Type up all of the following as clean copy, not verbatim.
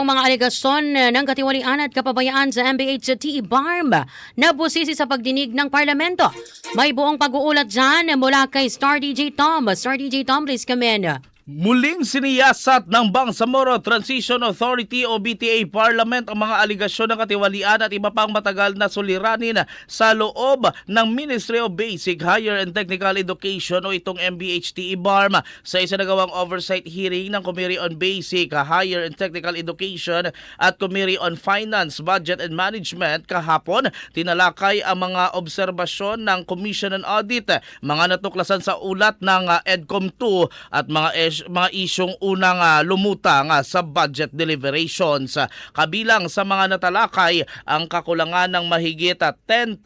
Ang mga alegasyon ng katiwalian at kapabayaan sa MBHT BARM na busisi sa pagdinig ng parlamento. May buong pag-uulat dyan mula kay Star DJ Tom. Star DJ Tom, please come in. Muling siniyasat ng Bangsamoro Transition Authority o BTA Parliament ang mga aligasyon ng katiwalian at iba pang matagal na suliranin sa loob ng Ministry of Basic, Higher and Technical Education o itong MBHT BARM. Sa isinagawang oversight hearing ng Committee on Basic, Higher and Technical Education at Committee on Finance, Budget and Management kahapon, tinalakay ang mga obserbasyon ng Commission on Audit, mga natuklasan sa ulat ng EDCOM 2 at mga isyong unang lumutang sa budget deliberations. Kabilang sa mga natalakay ang kakulangan ng mahigit 10,000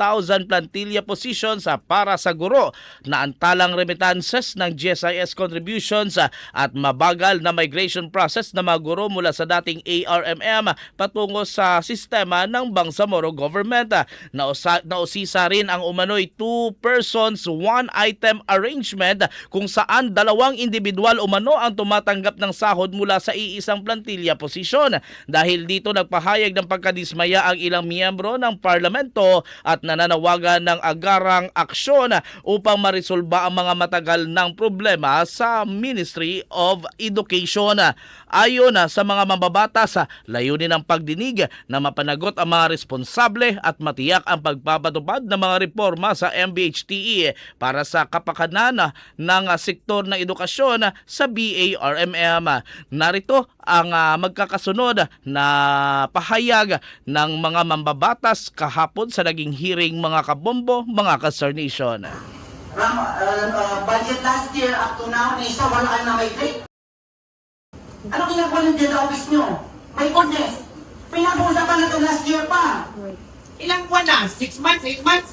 plantilla positions para sa guro, na antalang remittances ng GSIS contributions at mabagal na migration process ng mga guro mula sa dating ARMM patungo sa sistema ng Bangsamoro government. Nausisa rin ang umano'y 2 persons, 1 item arrangement kung saan dalawang individual umano ang tumatanggap ng sahod mula sa iisang plantilla posisyon. Dahil dito nagpahayag ng pagkadismaya ang ilang miyembro ng parlamento at nananawagan ng agarang aksyon upang marisolba ang mga matagal ng problema sa Ministry of Education. Ayon sa mga mambabatas, layunin ng pagdinig na mapanagot ang mga responsable at matiyak ang pagpapatupad ng mga reforma sa MBHTE para sa kapakanan ng sektor ng edukasyon sa BARMM. Narito ang magkakasunod na pahayag ng mga mambabatas kahapon sa naging hearing, mga kabombo, mga ka-Star Nation. Budget last year up to now, isa wala na may grade. Ano ginagawa ng data office nyo? My goodness! Pinag-uusapan na ito last year pa. Ilang buwan na? 6 months? 8 months?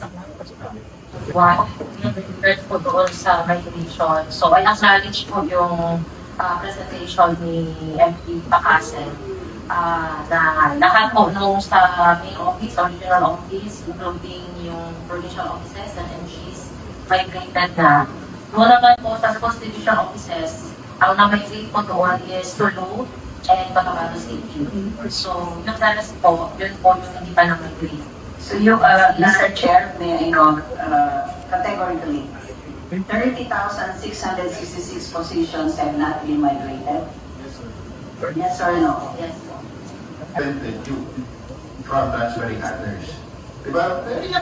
One, yung referred po doon sa regulation. So, I acknowledge po yung presentation ni MP Pacasen na lahat po nung sa main office, original office, including yung provincial offices and MGs, migrated na. Mula naman po sa constitution offices, ang na-migrate po doon is Sulu and Cotabato City. So, yung dalas po, yun po yung hindi pa na-migrate. So you, Mr. Chair, may I know, categorically, 30,666 positions have not been migrated? Yes or no? Yes po. Prevented you from transferring others. Diba? Very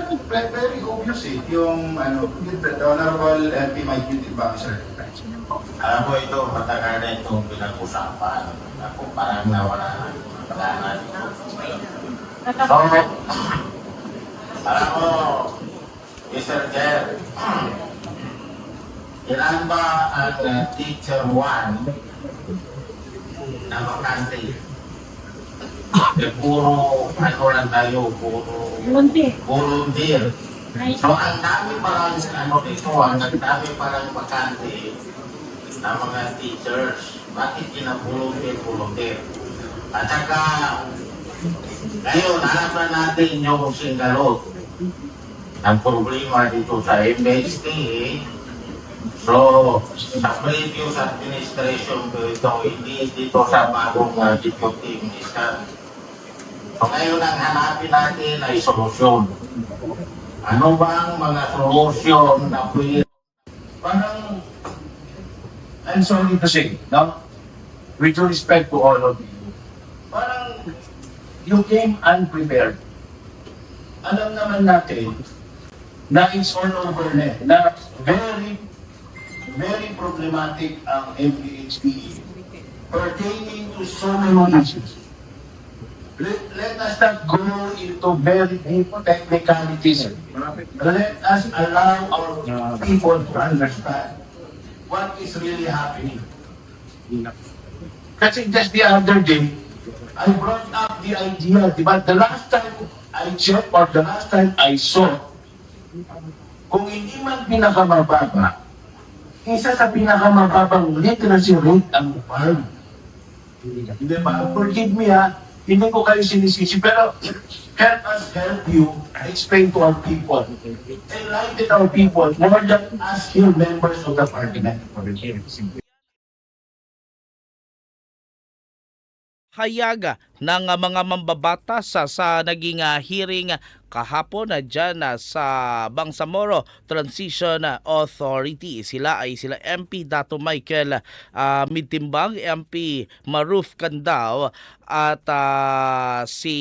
obvious yung the Honorable MP Mike Yuti ba, sir? Alam mo ito, matagal na itong pinag-usapan. Ako parang nawala na ito. So, alam mo, Mr. Chair, ilan ba ang teacher 1 na bakante? Puro, ano lang tayo, puro volunteer. So, ang dami parang, dito, ang dami parang bakante na mga teachers. Bakit volunteer? At saka, ngayon, alam na natin yung singalot. Ang problema dito sa MHT, so, sa previous administration ko ito, hindi dito sa bagong deputy minister. So, ngayon ang hanapin natin ay solusyon. Ano bang mga solusyon na pwede? Parang, I'm sorry to say, no? With due respect to all of you, parang you came unprepared. Alam naman natin na it's all over net, na very, very problematic ang MPHT pertaining to so many issues. Let us not go into very deep technicalities. Let us allow our people to understand what is really happening. Kasi just the other day, I brought up the idea, diba? The last time I checked or the last time I saw, kung hindi man pinakamababa, isa sa pinakamababang literacy rate ang farm. Diba? Forgive me hindi ko kayo sinisisi, pero help us help you explain to our people. Enlighten our people more than us here members of the parliament. hayag ng mga mambabatas sa naging hearing kahapon dyan sa Bangsamoro Transition Authority. Sila MP Dato Michael Midtimbang, MP Maruf Candao at si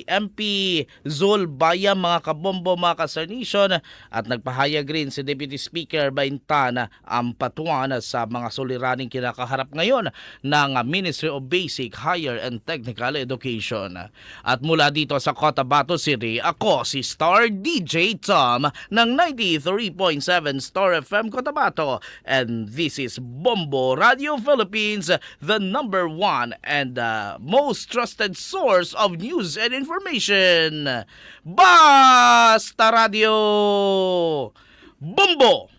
MP Zul Baya, mga kabombo, mga kasarnation, at nagpahayag rin si Deputy Speaker Baintan Ampatuan sa mga suliraning kinakaharap ngayon ng Ministry of Basic, Higher and Technical Education. At mula dito sa Cotabato City, ako si Star DJ Tom ng 93.7 Star FM Cotabato, and this is Bombo Radio Philippines, the #1 and most trusted source of news and information. Basta Radio Bombo!